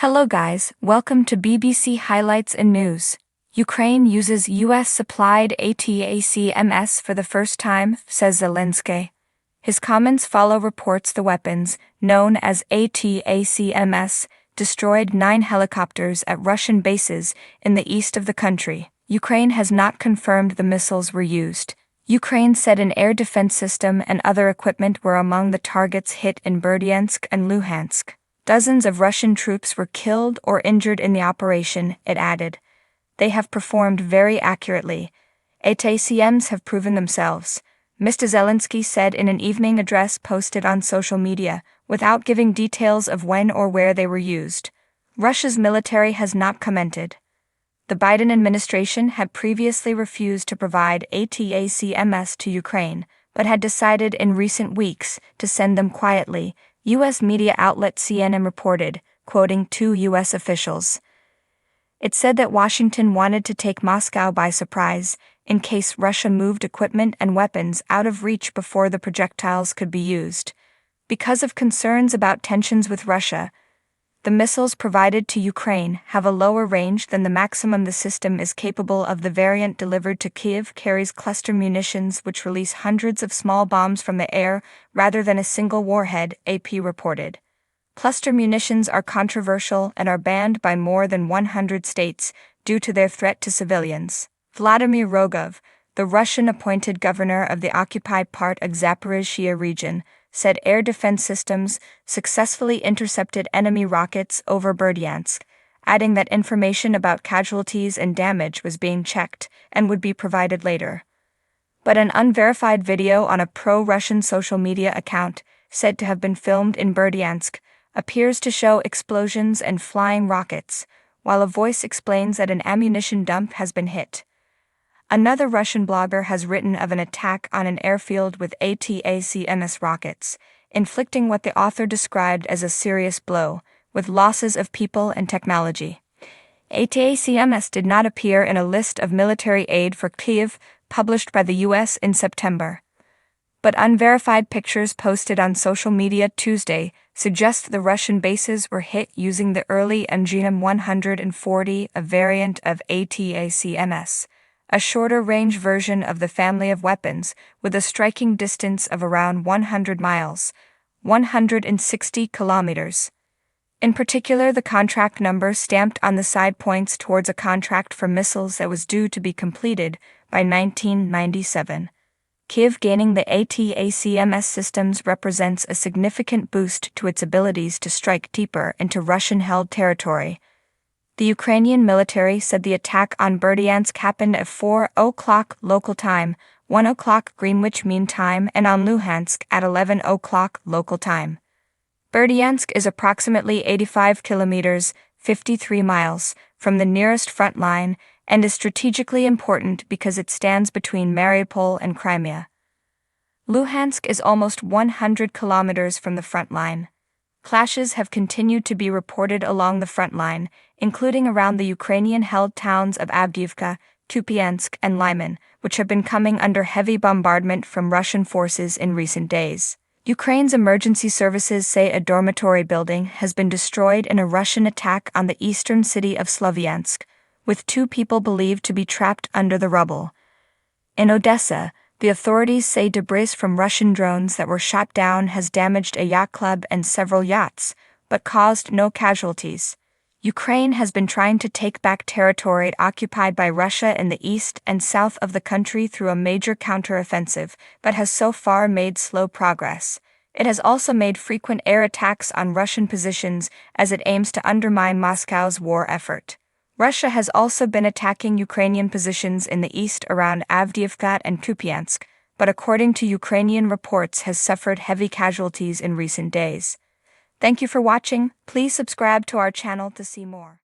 Hello guys, welcome to BBC Highlights and News. Ukraine uses US-supplied ATACMS for the first time, says Zelensky. His comments follow reports the weapons, known as ATACMS, destroyed 9 helicopters at Russian bases in the east of the country. Ukraine has not confirmed the missiles were used. Ukraine said an air defense system and other equipment were among the targets hit in Berdyansk and Luhansk. Dozens of Russian troops were killed or injured in the operation, it added. They have performed very accurately. ATACMS have proven themselves, Mr. Zelensky said in an evening address posted on social media, without giving details of when or where they were used. Russia's military has not commented. The Biden administration had previously refused to provide ATACMS to Ukraine, but had decided in recent weeks to send them quietly, U.S. media outlet CNN reported, quoting 2 U.S. officials. It said that Washington wanted to take Moscow by surprise, in case Russia moved equipment and weapons out of reach before the projectiles could be used. Because of concerns about tensions with Russia, the missiles provided to Ukraine have a lower range than the maximum the system is capable of. The variant delivered to Kyiv carries cluster munitions which release hundreds of small bombs from the air rather than a single warhead, AP reported. Cluster munitions are controversial and are banned by more than 100 states due to their threat to civilians. Vladimir Rogov, the Russian-appointed governor of the occupied part of Zaporizhzhia region, said air defense systems successfully intercepted enemy rockets over Berdyansk, adding that information about casualties and damage was being checked and would be provided later. But an unverified video on a pro-Russian social media account, said to have been filmed in Berdyansk, appears to show explosions and flying rockets, while a voice explains that an ammunition dump has been hit. Another Russian blogger has written of an attack on an airfield with ATACMS rockets, inflicting what the author described as a serious blow, with losses of people and technology. ATACMS did not appear in a list of military aid for Kyiv published by the U.S. in September. But unverified pictures posted on social media Tuesday suggest the Russian bases were hit using the early Anginem 140, a variant of ATACMS. A shorter-range version of the family of weapons, with a striking distance of around 100 miles, 160 kilometers. In particular, the contract number stamped on the side points towards a contract for missiles that was due to be completed by 1997. Kyiv gaining the ATACMS systems represents a significant boost to its abilities to strike deeper into Russian-held territory. The Ukrainian military said the attack on Berdyansk happened at 4:00 local time, 1:00 Greenwich Mean Time, and on Luhansk at 11:00 local time. Berdyansk is approximately 85 kilometers, 53 miles, from the nearest front line and is strategically important because it stands between Mariupol and Crimea. Luhansk is almost 100 kilometers from the front line. Clashes have continued to be reported along the front line, including around the Ukrainian-held towns of Avdiivka, Kupiansk, and Lyman, which have been coming under heavy bombardment from Russian forces in recent days. Ukraine's emergency services say a dormitory building has been destroyed in a Russian attack on the eastern city of Slovyansk, with 2 people believed to be trapped under the rubble. In Odessa, the authorities say debris from Russian drones that were shot down has damaged a yacht club and several yachts, but caused no casualties. Ukraine has been trying to take back territory occupied by Russia in the east and south of the country through a major counteroffensive, but has so far made slow progress. It has also made frequent air attacks on Russian positions as it aims to undermine Moscow's war effort. Russia has also been attacking Ukrainian positions in the east around Avdiivka and Kupiansk, but according to Ukrainian reports has suffered heavy casualties in recent days. Thank you for watching. Please subscribe to our channel to see more.